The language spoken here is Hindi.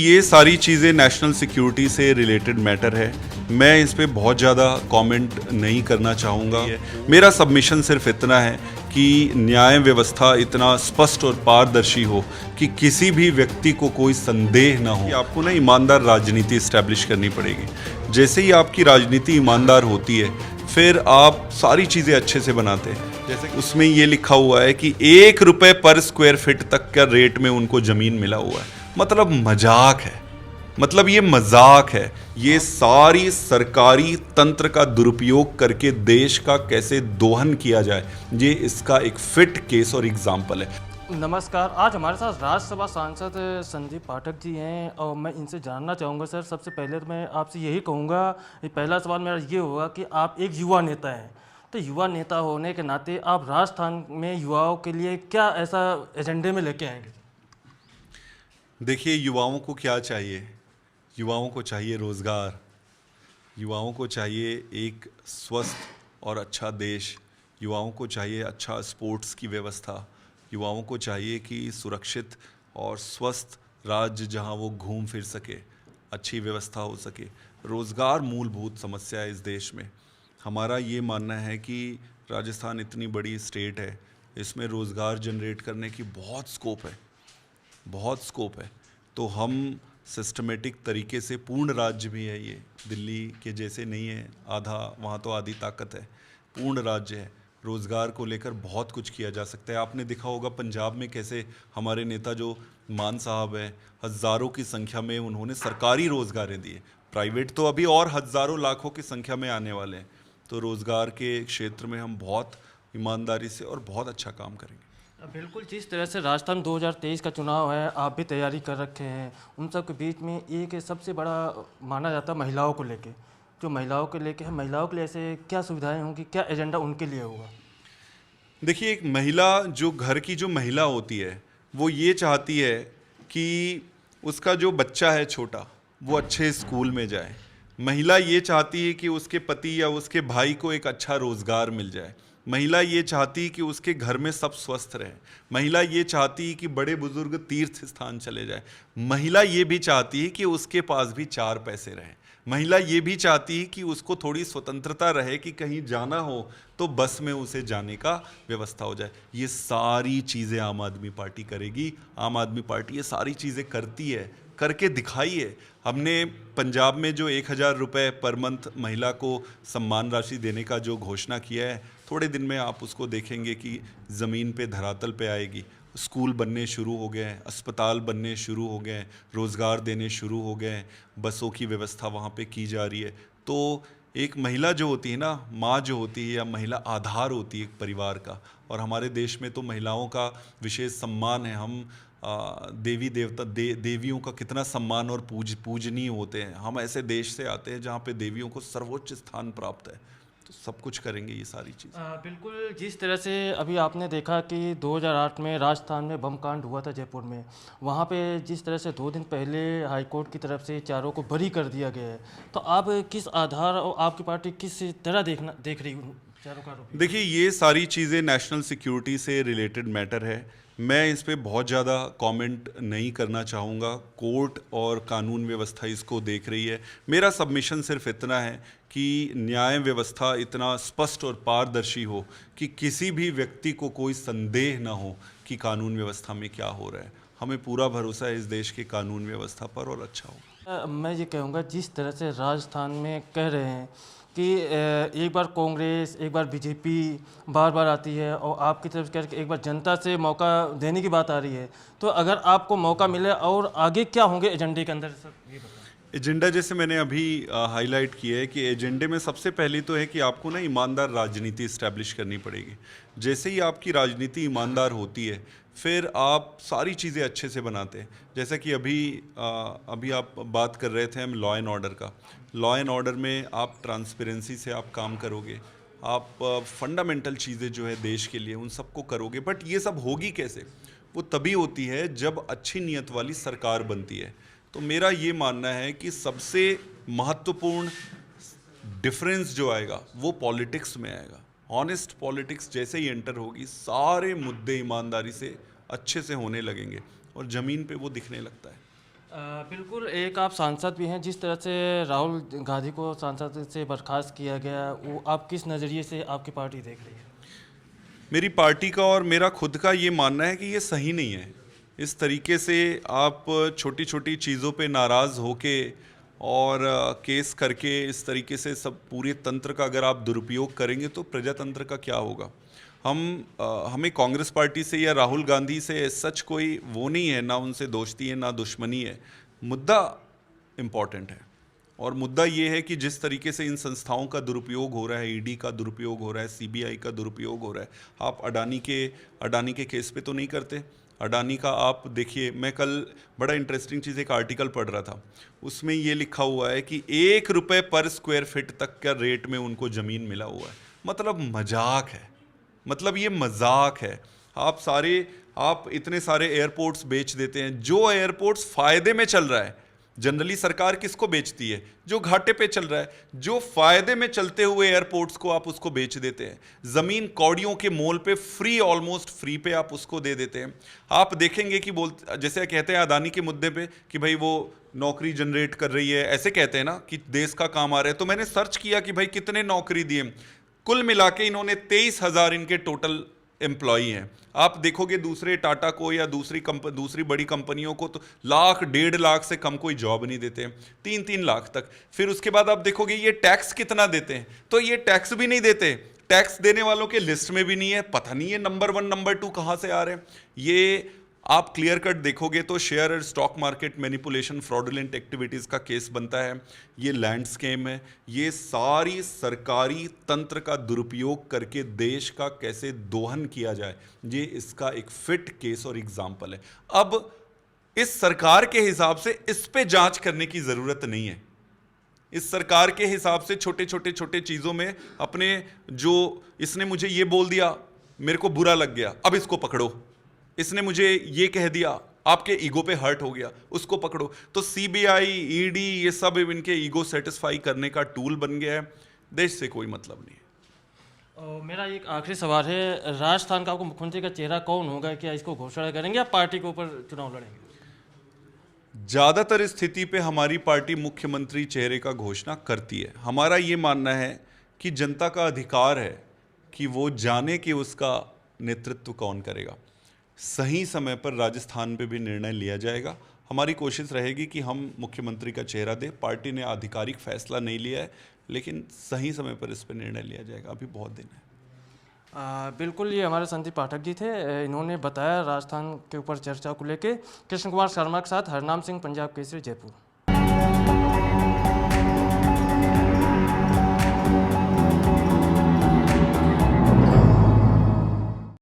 ये सारी चीज़ें नेशनल सिक्योरिटी से रिलेटेड मैटर है। मैं इस पे बहुत ज़्यादा कमेंट नहीं करना चाहूँगा। मेरा सबमिशन सिर्फ इतना है कि न्याय व्यवस्था इतना स्पष्ट और पारदर्शी हो कि किसी भी व्यक्ति को कोई संदेह ना हो कि आपको ना ईमानदार राजनीति इस्टेब्लिश करनी पड़ेगी। जैसे ही आपकी राजनीति ईमानदार होती है फिर आप सारी चीज़ें अच्छे से बनाते हैं। जैसे उसमें ये लिखा हुआ है कि 1 रुपये पर स्क्वायर फीट तक का रेट में उनको ज़मीन मिला हुआ है। मतलब मजाक है, मतलब ये मजाक है। ये सारी सरकारी तंत्र का दुरुपयोग करके देश का कैसे दोहन किया जाए, ये इसका एक फिट केस और एग्जाम्पल है। नमस्कार। आज हमारे साथ राज्यसभा सांसद संदीप पाठक जी हैं और मैं इनसे जानना चाहूँगा। सर, सबसे पहले तो मैं आपसे यही कहूँगा, पहला सवाल मेरा ये होगा कि आप एक युवा नेता हैं, तो युवा नेता होने के नाते आप राजस्थान में युवाओं के लिए क्या ऐसा एजेंडे में लेके आएंगे? देखिए, युवाओं को क्या चाहिए? युवाओं को चाहिए रोज़गार, युवाओं को चाहिए एक स्वस्थ और अच्छा देश, युवाओं को चाहिए अच्छा स्पोर्ट्स की व्यवस्था, युवाओं को चाहिए कि सुरक्षित और स्वस्थ राज्य जहां वो घूम फिर सके, अच्छी व्यवस्था हो सके। रोज़गार मूलभूत समस्या है इस देश में। हमारा ये मानना है कि राजस्थान इतनी बड़ी स्टेट है, इसमें रोज़गार जनरेट करने की बहुत स्कोप है, बहुत स्कोप है। तो हम सिस्टमेटिक तरीके से, पूर्ण राज्य भी है ये, दिल्ली के जैसे नहीं है आधा, वहाँ तो आधी ताकत है, पूर्ण राज्य है। रोज़गार को लेकर बहुत कुछ किया जा सकता है। आपने देखा होगा पंजाब में कैसे हमारे नेता जो मान साहब हैं, हज़ारों की संख्या में उन्होंने सरकारी रोज़गारें दिए, प्राइवेट तो अभी और हज़ारों लाखों की संख्या में आने वाले हैं। तो रोज़गार के क्षेत्र में हम बहुत ईमानदारी से और बहुत अच्छा काम करेंगे। बिल्कुल, जिस तरह से राजस्थान 2023 का चुनाव है, आप भी तैयारी कर रखे हैं, उन सब के बीच में एक सबसे बड़ा माना जाता है महिलाओं को लेके। जो महिलाओं के लेके है, महिलाओं के लिए ऐसे क्या सुविधाएं होंगी, क्या एजेंडा उनके लिए होगा? देखिए, एक महिला, जो घर की जो महिला होती है, वो ये चाहती है कि उसका जो बच्चा है छोटा, वो अच्छे स्कूल में जाए। महिला ये चाहती है कि उसके पति या उसके भाई को एक अच्छा रोजगार मिल जाए। महिला ये चाहती है कि उसके घर में सब स्वस्थ रहे। महिला ये चाहती है कि बड़े बुजुर्ग तीर्थ स्थान चले जाए। महिला ये भी चाहती है कि उसके पास भी 4 पैसे रहें। महिला ये भी चाहती है कि उसको थोड़ी स्वतंत्रता रहे कि कहीं जाना हो तो बस में उसे जाने का व्यवस्था हो जाए। ये सारी चीज़ें आम आदमी पार्टी करेगी। आम आदमी पार्टी ये सारी चीज़ें करती है, करके दिखाई है। हमने पंजाब में जो 1,000 रुपये पर मंथ महिला को सम्मान राशि देने का जो घोषणा किया है, थोड़े दिन में आप उसको देखेंगे कि ज़मीन पे, धरातल पे आएगी। स्कूल बनने शुरू हो गए हैं, अस्पताल बनने शुरू हो गए हैं, रोज़गार देने शुरू हो गए हैं, बसों की व्यवस्था वहाँ पे की जा रही है। तो एक महिला जो होती है ना, माँ जो होती है, या महिला आधार होती है एक परिवार का। और हमारे देश में तो महिलाओं का विशेष सम्मान है। हम देवी देवता देवियों का कितना सम्मान और पूजनीय होते हैं। हम ऐसे देश से आते हैं जहाँ पे देवियों को सर्वोच्च स्थान प्राप्त है। तो सब कुछ करेंगे ये सारी चीज़। बिल्कुल, जिस तरह से अभी आपने देखा कि 2008 में राजस्थान में बम कांड हुआ था जयपुर में, वहाँ पे जिस तरह से 2 दिन पहले हाईकोर्ट की तरफ से चारों को बरी कर दिया गया है, तो आप किस आधार और आपकी पार्टी किस तरह देख रही है चारों का आरोपी? देखिए, ये सारी चीज़ें नेशनल सिक्योरिटी से रिलेटेड मैटर है। मैं इस पे बहुत ज़्यादा कमेंट नहीं करना चाहूँगा। कोर्ट और कानून व्यवस्था इसको देख रही है। मेरा सबमिशन सिर्फ इतना है कि न्याय व्यवस्था इतना स्पष्ट और पारदर्शी हो कि किसी भी व्यक्ति को कोई संदेह ना हो कि कानून व्यवस्था में क्या हो रहा है। हमें पूरा भरोसा है इस देश की कानून व्यवस्था पर, और अच्छा होगा। मैं ये कहूँगा, जिस तरह से राजस्थान में कह रहे हैं कि एक बार कांग्रेस, एक बार बीजेपी बार बार आती है और आपकी तरफ से कह रहे कि एक बार जनता से मौका देने की बात आ रही है, तो अगर आपको मौका मिले और आगे क्या होंगे एजेंडे के अंदर, सर ये बताएं। एजेंडा जैसे मैंने अभी हाईलाइट किया है कि एजेंडे में सबसे पहले तो है कि आपको ना ईमानदार राजनीति इस्टेब्लिश करनी पड़ेगी। जैसे ही आपकी राजनीति ईमानदार होती है फिर आप सारी चीज़ें अच्छे से बनाते हैं। जैसा कि अभी आप बात कर रहे थे हम लॉ एंड ऑर्डर का। लॉ एंड ऑर्डर में आप ट्रांसपेरेंसी से आप काम करोगे, आप फंडामेंटल चीज़ें जो है देश के लिए उन सबको करोगे। बट ये सब होगी कैसे? वो तभी होती है जब अच्छी नीयत वाली सरकार बनती है। तो मेरा ये मानना है कि सबसे महत्वपूर्ण डिफरेंस जो आएगा वो पॉलिटिक्स में आएगा। ऑनेस्ट पॉलिटिक्स जैसे ही एंटर होगी, सारे मुद्दे ईमानदारी से अच्छे से होने लगेंगे और ज़मीन पे वो दिखने लगता है। बिल्कुल, एक आप सांसद भी हैं, जिस तरह से राहुल गांधी को सांसद से बर्खास्त किया गया, वो आप किस नज़रिए से आपकी पार्टी देख रही है? मेरी पार्टी का और मेरा खुद का ये मानना है कि ये सही नहीं है। इस तरीके से आप छोटी छोटी चीज़ों पे नाराज़ होके और केस करके इस तरीके से सब पूरे तंत्र का अगर आप दुरुपयोग करेंगे तो प्रजातंत्र का क्या होगा। हमें कांग्रेस पार्टी से या राहुल गांधी से सच कोई वो नहीं है, ना उनसे दोस्ती है ना दुश्मनी है। मुद्दा इम्पॉर्टेंट है और मुद्दा ये है कि जिस तरीके से इन संस्थाओं का दुरुपयोग हो रहा है, ईडी का दुरुपयोग हो रहा है, सीबीआई का दुरुपयोग हो रहा है। आप अडानी के केस पे तो नहीं करते। अडानी का आप देखिए, मैं कल बड़ा इंटरेस्टिंग चीज़ एक आर्टिकल पढ़ रहा था, उसमें ये लिखा हुआ है कि 1 रुपये पर स्क्वायर फीट तक का रेट में उनको ज़मीन मिला हुआ है। मतलब मजाक है, मतलब ये मजाक है। आप इतने सारे एयरपोर्ट्स बेच देते हैं। जो एयरपोर्ट्स फायदे में चल रहा है, जनरली सरकार किसको बेचती है? जो घाटे पे चल रहा है। जो फायदे में चलते हुए एयरपोर्ट्स को आप उसको बेच देते हैं। जमीन कौड़ियों के मोल पे फ्री, ऑलमोस्ट फ्री पे आप उसको दे देते हैं। आप देखेंगे कि जैसे कहते हैं अदानी के मुद्दे पे कि भाई वो नौकरी जनरेट कर रही है, ऐसे कहते हैं ना कि देश का काम आ रहा है। तो मैंने सर्च किया कि भाई कितने नौकरी दिए। कुल मिला के इन्होंने 23,000 इनके टोटल एम्प्लॉई हैं। आप देखोगे दूसरे टाटा को या दूसरी बड़ी कंपनियों को तो 1,00,000 1,50,000 से कम कोई जॉब नहीं देते हैं, 3-3 लाख तक। फिर उसके बाद आप देखोगे ये टैक्स कितना देते हैं, तो ये टैक्स भी नहीं देते। टैक्स देने वालों के लिस्ट में भी नहीं है। पता नहीं है नंबर 1 नंबर 2 कहाँ से आ रहे हैं। ये आप क्लियर कट देखोगे तो शेयर और stock market manipulation, fraudulent activities का केस बनता है। ये लैंड स्कैम है। ये सारी सरकारी तंत्र का दुरुपयोग करके देश का कैसे दोहन किया जाए, ये इसका एक फिट केस और एग्जाम्पल है। अब इस सरकार के हिसाब से इस पे जांच करने की ज़रूरत नहीं है। इस सरकार के हिसाब से छोटे चीज़ों में अपने, जो इसने मुझे ये बोल दिया, मेरे को बुरा लग गया, अब इसको पकड़ो। इसने मुझे ये कह दिया, आपके ईगो पे हर्ट हो गया, उसको पकड़ो। तो सीबीआई, ईडी, ये सब इनके ईगो सेटिस्फाई करने का टूल बन गया है। देश से कोई मतलब नहीं है। और मेरा एक आखिरी सवाल है, राजस्थान का आपको मुख्यमंत्री का चेहरा कौन होगा? क्या इसको घोषणा करेंगे या पार्टी के ऊपर चुनाव लड़ेंगे? ज़्यादातर स्थिति पे हमारी पार्टी मुख्यमंत्री चेहरे का घोषणा करती है। हमारा ये मानना है कि जनता का अधिकार है कि वो जाने कि उसका नेतृत्व कौन करेगा। सही समय पर राजस्थान पे भी निर्णय लिया जाएगा। हमारी कोशिश रहेगी कि हम मुख्यमंत्री का चेहरा दें। पार्टी ने आधिकारिक फैसला नहीं लिया है, लेकिन सही समय पर इस पर निर्णय लिया जाएगा। अभी बहुत दिन है। बिल्कुल, ये हमारे संदीप पाठक जी थे। इन्होंने बताया राजस्थान के ऊपर चर्चा को लेके। कृष्ण कुमार शर्मा के साथ हरनाम सिंह, पंजाब केसरी, जयपुर।